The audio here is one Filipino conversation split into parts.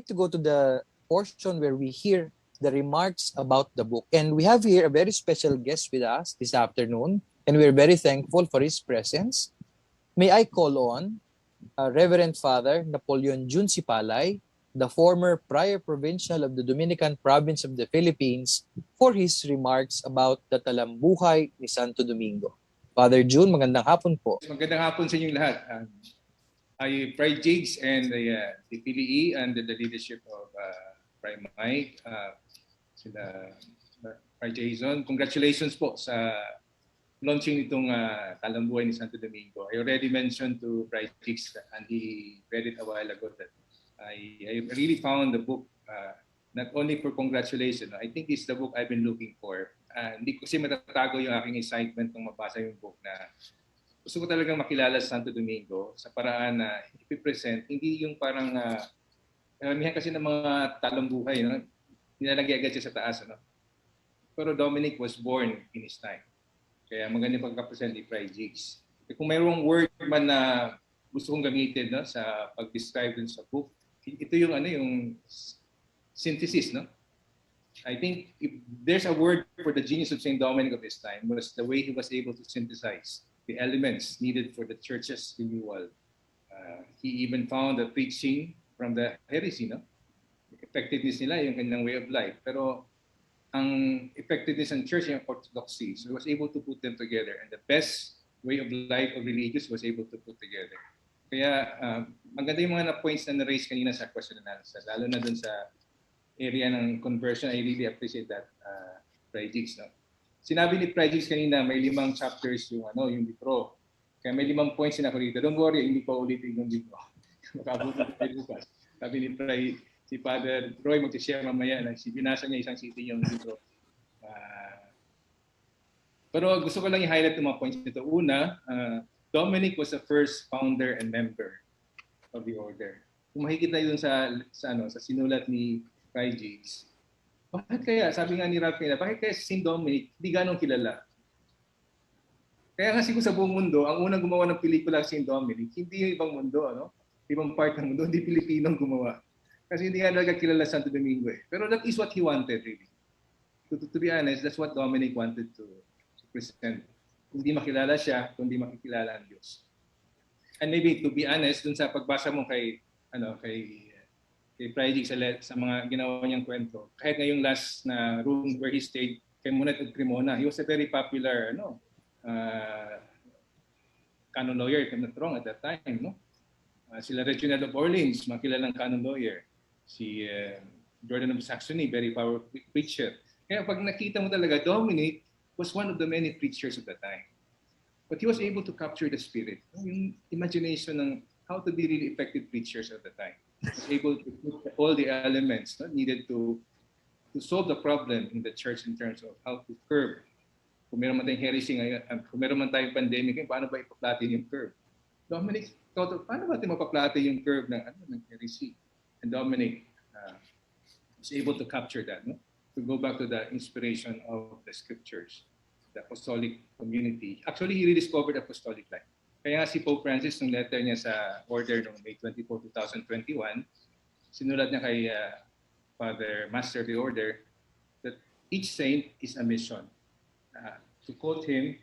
like to go to the portion where we hear the remarks about the book. And we have here a very special guest with us this afternoon, and we're very thankful for his presence. May I call on Reverend Father Napoleon Jun Sipalay, the former prior provincial of the Dominican province of the Philippines, for his remarks about the Talambuhay ni Santo Domingo. Father Jun, magandang hapon po. Magandang hapon sa inyong lahat. I pray Jigs and the PDE and the leadership of Prime Mike, sila Pray Jason. Congratulations po sa launching itong Talambuhay ni Santo Domingo. I already mentioned to Pray Jigs and he read it a while ago that I really found the book not only for congratulations. I think it's the book I've been looking for. Hindi ko kasi matatago yung aking excitement nung mabasa yung book na gusto ko talagang makilala sa Santo Domingo sa paraan na ipipresent. Hindi yung parang karamihan kasi ng mga talambuhay, no? Nilalagay agad siya sa taas. Ano? Pero Dominic was born in his time. Kaya maganda pagka-present ni Fry Jigs. Kung mayroong word man na gusto kong gamitin, no, sa pag-describe dun sa book, ito yung yung synthesis, no? I think if there's a word for the genius of St. Dominic of his time was the way he was able to synthesize the elements needed for the church's renewal. He even found the preaching from the heresy, no? Effectiveness nila yung kanilang way of life. Pero ang effectiveness ng church yung orthodoxy. So he was able to put them together. And the best way of life of religious was able to put together. Kaya maganda yung mga points na na-raise kanina sa question and answer. Lalo na dun sa area ng conversion. I really appreciate that, Jigs, no? Sinabi ni Jigs kanina, may 5 chapters yung libro. Kaya may 5 points na ako dito. Don't worry, hindi pa ulitin yung libro. Makabuti tayo bukas. Sabi ni si Father Roy mag-share mamaya na binasa niya isang city yung libro. Pero gusto ko lang i-highlight yung mga points nito. Una, Dominic was the first founder and member of the order. Kung makikita yun sa sinulat ni Fry Jigs, bakit kaya, sabi nga ni Ralph kanina, bakit kaya si St. Dominic hindi ganong kilala? Kaya nga siguro sa buong mundo, ang unang gumawa ng pelikula si St. Dominic, hindi yung ibang mundo, ibang part ng mundo, hindi Pilipinong gumawa. Kasi hindi nga talaga kilala Santo Domingo eh. Pero that is what he wanted really. To be honest, that's what Dominic wanted to present. Hindi makilala siya, kundi makikilala ang Diyos. And maybe to be honest, dun sa pagbasa mo kay Fry Jigs sa mga ginawa niyang kwento, kahit ngayong last na room where he stayed, kay Monet at Cremona, he was a very popular canon lawyer, if I'm not wrong, at that time. No? Sila Reginald of Orleans, makilalang canon lawyer. Si Jordan of Saxony, very powerful preacher. Kaya pag nakita mo talaga, Dominic was one of the many preachers of the time. But he was able to capture the spirit, yung imagination ng how to be really effective preachers at the time. He was able to put all the elements needed to solve the problem in the church in terms of how to curb. Kung meron man tayong heresy ngayon, kung meron man tayong pandemic, paano ba ipaplati yung curve? Dominic thought of, paano ba natin mapaplati yung curve ng heresy? And Dominic was able to capture that, no? To go back to the inspiration of the scriptures, the apostolic community. Actually, he rediscovered apostolic life. Kaya si Pope Francis, nung letter niya sa order noong May 24, 2021, sinulat niya kay Father Master of the Order that each saint is a mission. To quote him,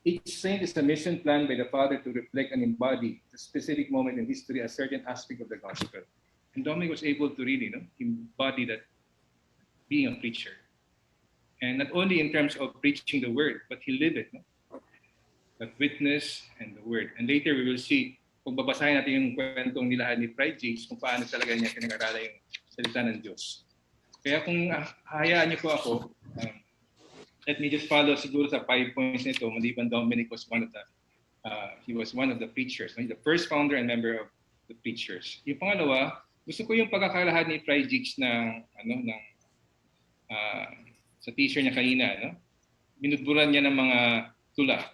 each saint is a mission planned by the Father to reflect and embody the specific moment in history, a certain aspect of the gospel. And Dominic was able to really embody that being a preacher. And not only in terms of preaching the word, but he lived it. No? That witness and the word. And later we will see, kung babasahin natin yung kwentong nilahan ni Fry Jigs, kung paano talaga niya pinag-aralan yung salita ng Diyos. Kaya kung hayaan niyo po ako, let me just follow siguro sa 5 points nito. Maliban Dominic was one of the preachers, the first founder and member of the preachers. Yung pangalawa, gusto ko yung pagkakalahad ni Fry Jigs sa teacher niya kanina, binudburan niya ng mga tula.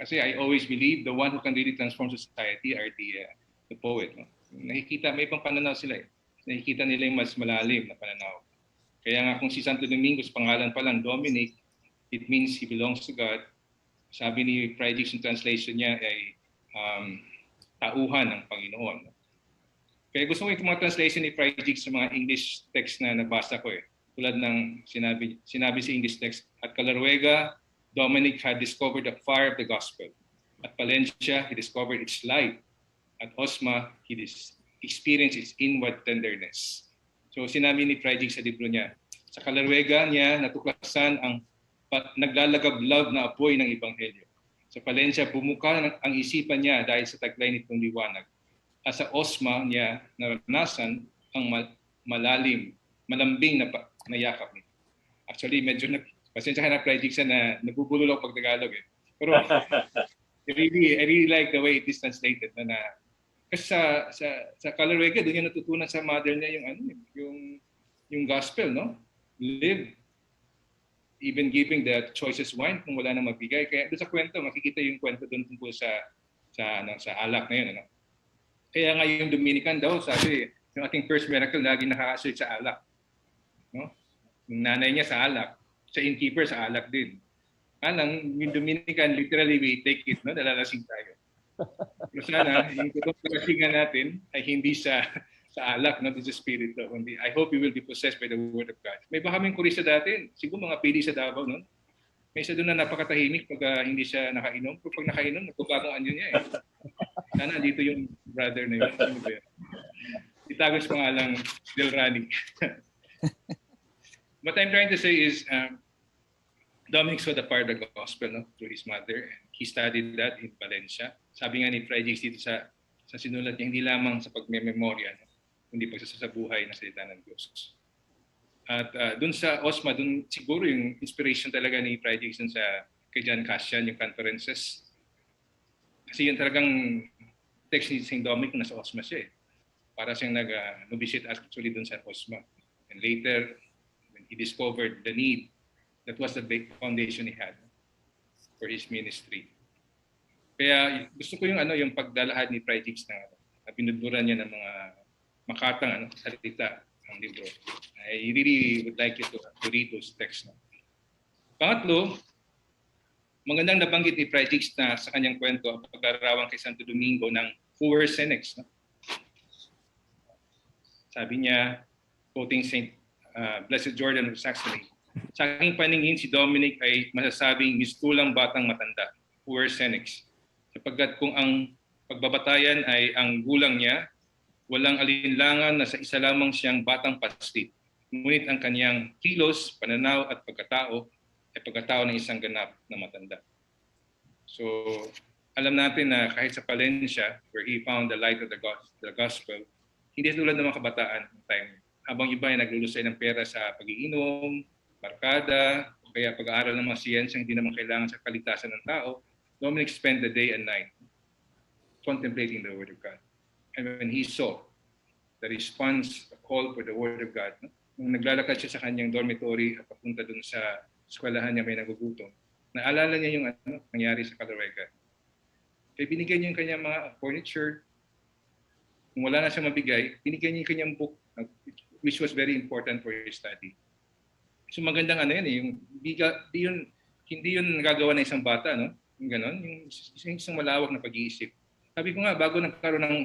Kasi I always believe the one who can really transform society are the poet. Nakikita, may ibang pananaw sila eh. Nakikita nila yung mas malalim na pananaw. Kaya nga kung si Santo Domingo, pangalan pa lang, Dominic, it means he belongs to God. Sabi ni Fry Jigs, yung translation niya ay tauhan ng Panginoon. Kaya gusto ko yung mga translation ni Fry Jigs sa mga English text na nabasa ko eh. Tulad ng sinabi sa English text, at Calaruega, Dominic had discovered the fire of the gospel. At Palencia, he discovered its light. At Osma, he experienced its inward tenderness. So sinabi ni Fry Jigs sa libro niya, sa Calaruega niya natuklasan ang naglalagablab na apoy ng Ebanghelyo. Sa Palencia, bumuka ang isipan niya dahil sa taglay nitong liwanag. At sa Osma niya naranasan ang malambing na yakap nito. Actually, medyo pasensya ka na, Fry Jigs, na nabubulol ako pag Tagalog eh. Pero I really like the way it is translated na kasi sa Calaruega doon niya natutunan sa mother niya yung gospel, no? Live even giving the choicest wine kung wala nang magbigay. Kaya doon sa kwento makikita yung kwento doon tungkol sa alak na yun, ano? Kaya nga yung Dominican daw sabi yung ating first miracle lagi nakaka-associate sa alak, no? Yung nanay niya sa alak, sa innkeeper sa alak din. Alang yung Dominican literally we take it, no? Nalalasing tayo. Pero sana, yung totoong pagkasingan natin ay hindi sa alak, no? Sa spirit. No? I hope you will be possessed by the word of God. May ba kaming kurista dati? Siguro mga pili sa Davao, no? May isa doon na napakatahimik pag hindi siya nakainom. Pero pag nakainom, nagpapagong anyo niya eh. Sana dito yung brother na yun. Itagos pangalang Del Rani. What I'm trying to say is, Dominic saw the fire of the gospel, no, through his mother. He studied that in Valencia. Sabi nga ni Fry Jigs dito sa sinulat niya, hindi lamang sa pagmemorya, no, kundi pagsasabuhay na salita ng Diyos. At dun sa Osma, dun siguro yung inspiration talaga ni Fry Jigs kay John Cassian, yung conferences. Kasi yun talagang text ni St. Dominic nasa Osma siya eh. Para siyang nag-visit actually dun sa Osma. And later, when he discovered the need, that was the big foundation he had for his ministry. Kaya gusto ko yung pagdalahad ni Fry Jigs na binudburan niya ng mga makatang salita ng libro. I really would like you to read those texts. Pangatlo, magandang nabanggit ni Fry Jigs na sa kanyang kwento ang pag-arawan kay Santo Domingo ng poor Senex. No? Sabi niya, quoting Saint Blessed Jordan of Saxony, sa aking paningin, si Dominic ay masasabing mistulang batang matanda, poor Senex. Sapagkat kung ang pagbabatayan ay ang gulang niya, walang alinlangan na sa isa lamang siyang batang pastit. Ngunit ang kanyang kilos, pananaw at pagkatao ay pagkatao ng isang ganap na matanda. So, alam natin na kahit sa Palencia, where he found the light of the gospel, hindi tulad ng mga kabataan ng time. Habang iba ay naglulusay ng pera sa pag-iinom, barkada, o kaya pag-aaral ng mga siyensya hindi naman kailangan sa kaligtasan ng tao, Dominic spent the day and night contemplating the Word of God. And when he saw the response, the call for the Word of God, no? Nung naglalakad siya sa kanyang dormitory at papunta dun sa eskwelahan niya may nagugutom, naalala niya yung nangyari sa Calaruega. Kaya binigyan niya yung kanyang mga furniture. Kung wala na siya mabigay, binigyan niya yung kanyang book, which was very important for his study. So magandang yan eh, yung hindi yun nagagawa ng isang bata, no? Yung ganon, yung isang malawak na pag-iisip. Sabi ko nga, bago nagkaroon ng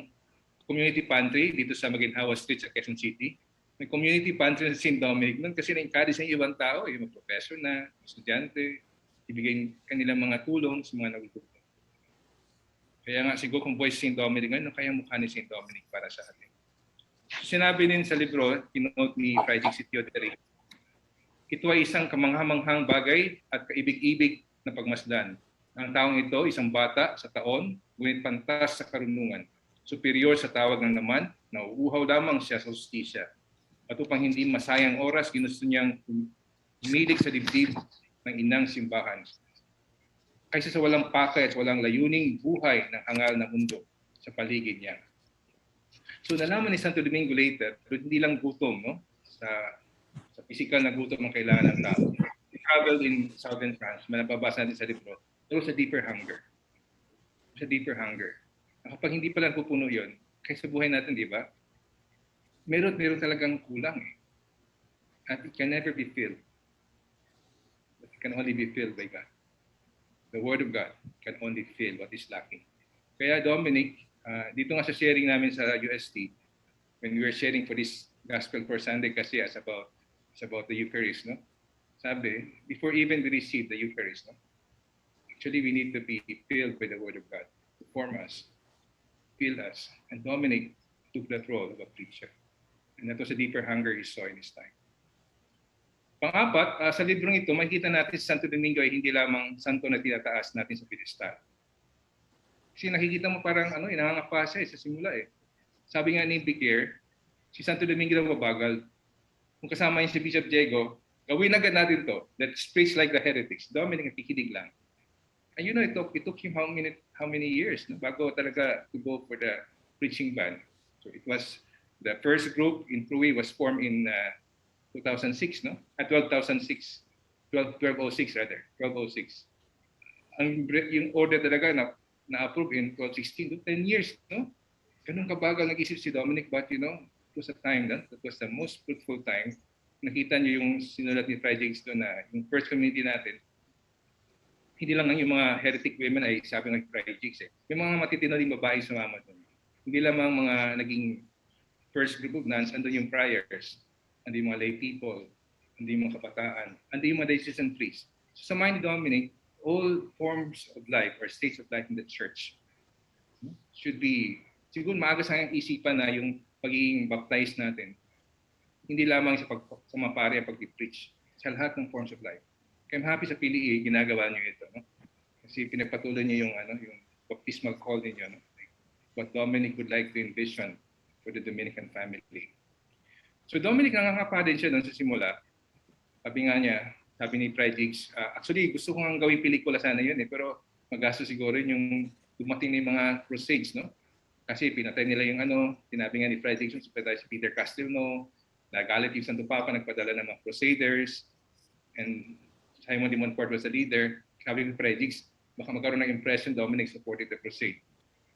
community pantry dito sa Maginhawa Street sa Quezon City, may community pantry sa St. Dominic nun kasi na-encourage ng ibang tao, yung mga professor na, estudyante, ibigay kanilang mga tulong sa mga nagugutom. Kaya nga siguro kung boy St. Dominic, ano kaya mukha ni St. Dominic para sa atin? Sinabi din sa libro, kinote ni Fry Jigs si Theodore, ito ay isang kamanghamanghang bagay at kaibig-ibig na pagmasdan. Ang taong ito, isang bata sa taon, ngunit pantas sa karunungan. Superior sa tawag ng naman, nauuhaw lamang siya sa justisya. At upang hindi masayang oras, ginusto niyang umilig sa dibdib ng inang simbahan. Kaysa sa walang pakay at walang layuning buhay ng hangal na mundo sa paligid niya. So nalaman ni Santo Domingo later, pero hindi lang gutom, no? Sa physical na gutom ang kailangan ng tao. He traveled in southern France, manababasa natin sa libro. There was a deeper hunger. There's a deeper hunger. Kapag hindi pala pupuno yun, kaysa buhay natin, di ba? Meron talagang kulang eh. At it can never be filled. But it can only be filled by God. The Word of God can only fill what is lacking. Kaya Dominic, dito nga sa sharing namin sa UST, when we were sharing for this Gospel for Sunday kasi it's about the Eucharist, no? Sabi, before even we receive the Eucharist, no? Actually, we need to be filled by the Word of God to form us, fill us, and Dominic took that role of a preacher. And that was a deeper hunger he saw in his time. Pang-apat, sa librong ito, makikita natin si Santo Domingo ay hindi lamang santo na tinataas natin sa pedestal. Kasi nakikita mo parang nangangapa siya sa simula eh. Sabi nga ni Vicaire, si Santo Domingo daw mabagal. Kung kasama yun si Bishop Diego, gawin agad natin to. Let's preach like the heretics. Dominic nakikinig lang. And you know, it took him how many years no? Bago talaga to go for the preaching ban. So it was, the first group in Prui was formed in 2006, no? At 1206 rather, 1206. Yung order talaga na-approve in 1216, 10 years, no? Ganun kabagal nag-isip si Dominic, but you know, it was a time that was the most fruitful time. Nakita niyo yung sinulat ni Fray Jigs doon na yung first community natin, hindi lang yung mga heretic women ay sabi ng Fray Jigs eh. May mga matitino ding babae sumama doon. Hindi lamang mga naging first group of nuns, andun yung friars, andun yung mga lay people, andun yung mga kabataan, andun yung mga diocesan priests. So sa mind ni Dominic, all forms of life or states of life in the church should be, siguro maaga sa aking isipan na yung pagiging baptized natin, hindi lamang sa mapari at pag-preach, sa lahat ng forms of life. Kaya I'm happy sa PLE, ginagawa niyo ito. No? Kasi pinagpatuloy niyo yung baptismal call niyo. No? What Dominic would like to envision for the Dominican family. So Dominic, nangangapa din siya doon sa simula. Sabi nga niya, sabi ni Fray Jigs, actually gusto ko nga gawing pelikula sana yun eh, pero magasto siguro yung dumating na yung mga crusades, no? Kasi pinatay nila yung sinabi nga ni Fray Jigs, yung secretary si Peter Castelno, nagalit yung Santo Papa, nagpadala ng mga crusaders, and Simon de Montfort was the leader. Sabi ni Fray Jigs, baka magkaroon ng impression Dominic supported the crusade.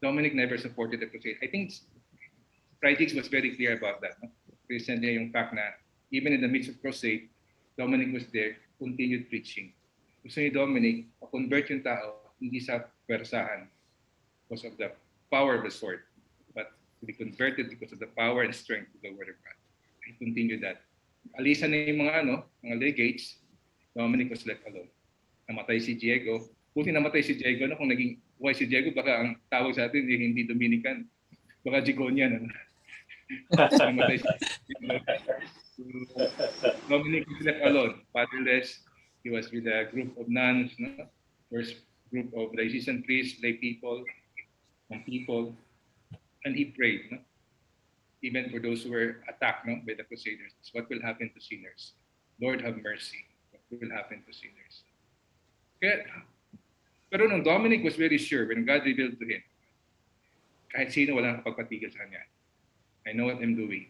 Dominic never supported the crusade. I think Fray Jigs was very clear about that. No? Present niya yung fact na even in the midst of crusade, Dominic was there, continued preaching. Gusto ni Dominic, convert yung tao, hindi sa pwersahan because of the power of the sword, but to be converted because of the power and strength of the Word of God. He continued that. Alisan na yung mga legates, Dominic was left alone. Namatay si Diego. Buti namatay si Diego, no? Kung naging buhay si Diego, baka ang tawag sa atin hindi Dominican. Baka Jigonian. Namatay si Diego. Dominic was left alone, fatherless. He was with a group of nuns, no? First group of diocesan priests, lay people, and people, and he prayed, no? Even for those who were attacked, no, by the crusaders. What will happen to sinners? Lord, have mercy. What will happen to sinners? Pero nung Dominic was very sure when God revealed to him, kahit sino walang kapagpatigil sa kanya. I know what I'm doing.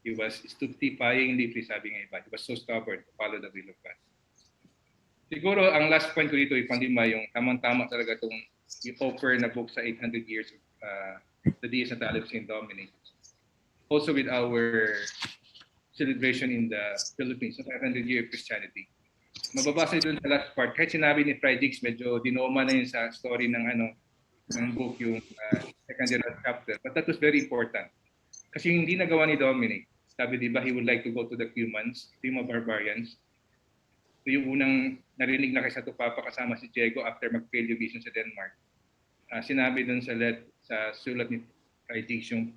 He was stupefying deeply, sabi nga iba. He was so stubborn to follow the will of God. Siguro, ang last point ko dito, ipandima yung tamang-tama talaga itong offer na book sa 800 years of the Dies Natalis Saint Dominic. Also with our celebration in the Philippines, sa 500 year of Christianity. Mababasa doon sa last part, kahit sinabi ni Fray Jigs, medyo dinoma na yun sa story ng book, yung second chapter. But that was very important. Kasi yung hindi nagawa ni Dominic, sabi di ba, he would like to go to the Cumans, yung mga barbarians. So yung unang narinig na kay Santo Papa kasama si Diego after mag-fail yung mission sa Denmark. Sinabi dun sa sulat ni Fray Jigs, yung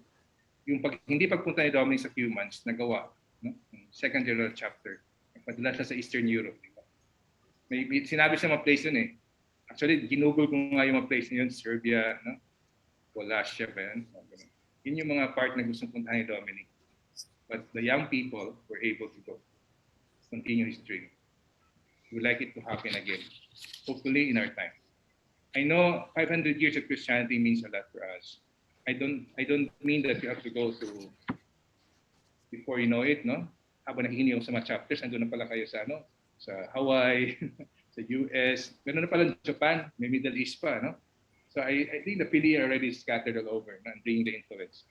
hindi pagpunta ni Dominic sa Cumans, nagawa. No? Second general chapter. Padala siya sa Eastern Europe. Diba? Maybe, sinabi siya mga place yun eh. Actually, ginugol ko nga yung mga place na yun, Serbia, no? Wallachia ba yan? Yun yung mga part na gustong puntahan ni Dominic. But the young people were able to go. Continue his dream. We would like it to happen again. Hopefully in our time. I know 500 years of Christianity means a lot for us. I don't mean that you have to go to before you know it, no? Habang nakikinig ako sa mga chapters, andun na pala kayo sa sa Hawaii, sa US, ganoon na pala Japan, may Middle East pa, no? So I think the PLE are already scattered all over and bringing the influence.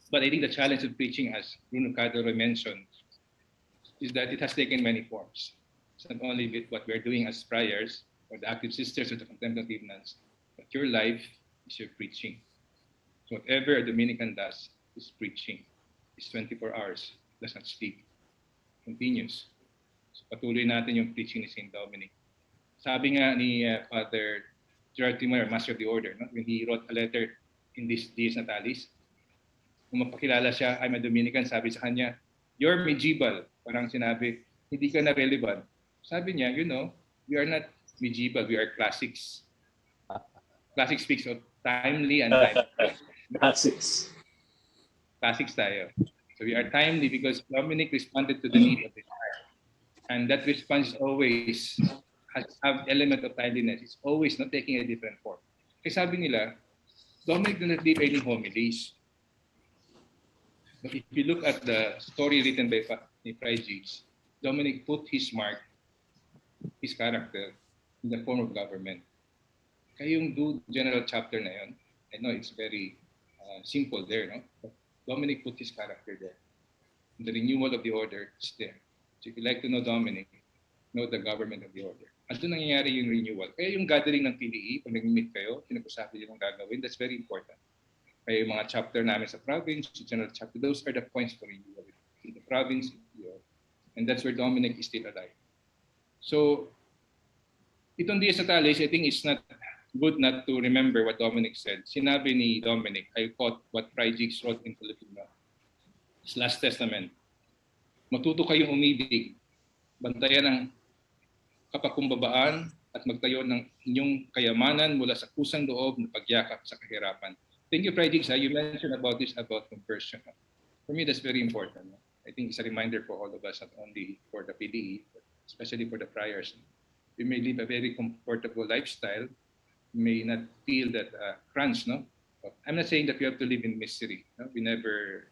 But I think the challenge of preaching, as Bruno Cadoro mentioned, is that it has taken many forms. It's not only with what we're doing as friars or the active sisters or the contemplative nuns, but your life is your preaching. So whatever a Dominican does, his preaching. It's 24 hours, does not sleep, continues. So patuloy natin yung preaching ni St. Dominic. Sabi nga ni Father Gerard Timor, Master of the Order, no? When he wrote a letter in these Dies Natalis, kung mapakilala siya, I'm a Dominican, sabi sa kanya, you're medieval. Parang sinabi, hindi ka na relevant. Sabi niya, you know, we are not medieval, we are classics. Classics speaks of timely and timeless. Classics. Classics tayo. So we are timely because Dominic responded to the need of his time. And that response always has an element of timeliness. It's always not taking a different form. Kasi sabi nila, Dominic did not leave any homilies. But if you look at the story written by Fray Jigs, Dominic put his mark, his character, in the form of government. Kaya yung general chapter na yun, I know it's very simple there, no? But Dominic put his character there. The renewal of the order is there. So if you like to know Dominic, know the government of the order. At doon nangyayari yung renewal. Kaya yung gathering ng PDE, pag nag-meet kayo, pinag-usapan nyo yung gagawin, that's very important. Kaya yung mga chapter namin sa province, sa general chapter, those are the points for renewal. In the province, and that's where Dominic is still alive. So, itong Dies Natalis, I think it's not good not to remember what Dominic said. Sinabi ni Dominic, I quote what Fray Jigs wrote in Philippine, his last testament. Matuto kayong umibig, bantayan ang kapakumbabaan at magtayo ng inyong kayamanan mula sa kusang loob ng pagyakap sa kahirapan. Thank you, Fray Jigs. You mentioned about this, about conversion. For me, that's very important. I think it's a reminder for all of us, not only for the PDE, but especially for the friars. We may live a very comfortable lifestyle, may not feel that crunch, no? But I'm not saying that we have to live in misery. No? We never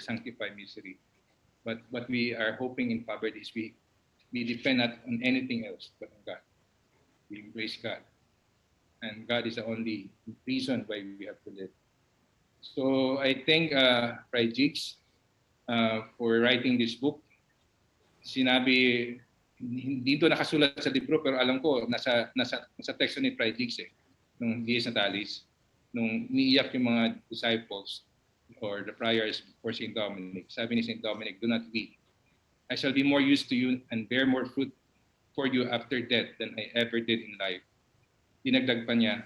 sanctify misery. But what we are hoping in poverty is we depend not on anything else but on God. We embrace God. And God is the only reason why we have to live. So I thank Fray Jigs for writing this book. Sinabi, hindi ito nakasulat sa libro, pero alam ko, nasa teksto ni Fray Jigs nung Dies Natalis, nung niiyak yung mga disciples or the friars for St. Dominic. Sabi ni St. Dominic, do not weep. I shall be more used to you and bear more fruit for you after death than I ever did in life. Dinagdag pa niya,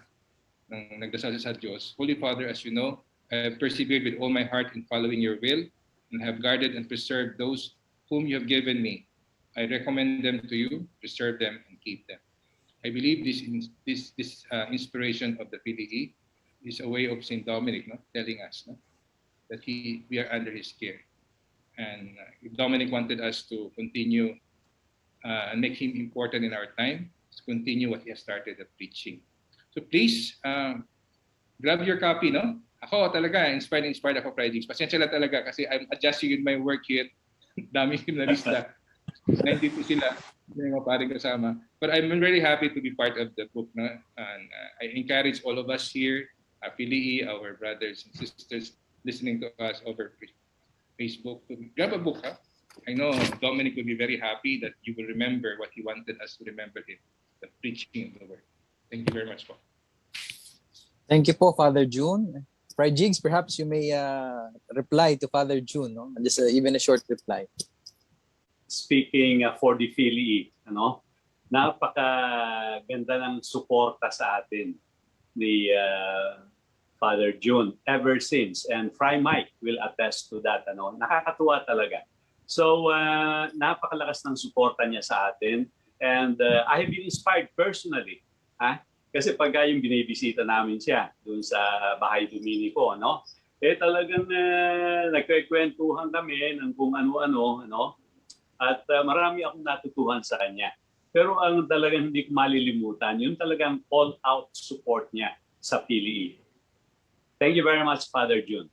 nang nagdasal sa Diyos, Holy Father, as you know, I have persevered with all my heart in following your will and have guarded and preserved those whom you have given me. I recommend them to you, preserve them, and keep them. I believe this inspiration of the PDE is a way of St. Dominic, no? Telling us, no? That we are under his care. And if Dominic wanted us to continue and make him important in our time, to continue what he has started at preaching. So please, grab your copy, no? Ako talaga, inspired ako, Fridays. Pasensya lang talaga kasi I'm adjusting in my work here. Dami yung na-lista. 92 sila, yung mga paring kasama. But I'm really happy to be part of the book. No? And I encourage all of us here, PDE, our brothers and sisters listening to us over Facebook, to grab a book. Huh? I know Dominic will be very happy that you will remember what he wanted us to remember him, the preaching of the word. Thank you very much po. Thank you po, Father Jun. Fray Jigs, perhaps you may reply to Father Jun, no? Just even a short reply. Speaking for the PDE, ano, napakaganda ng suporta sa atin ni Father Jun ever since, and Fray Mike will attest to that. Ano, nakakatuwa talaga. So napakalakas ng suporta niya sa atin, and I have been inspired personally. Kasi pag yung binibisita namin siya doon sa Bahay Dominico, no? Talagang nagkikwentuhan kami ng kung ano-ano, no? At marami akong natutuhan sa kanya. Pero ang talagang hindi ko malilimutan, yung talagang all-out support niya sa PDE. Thank you very much, Father Jun.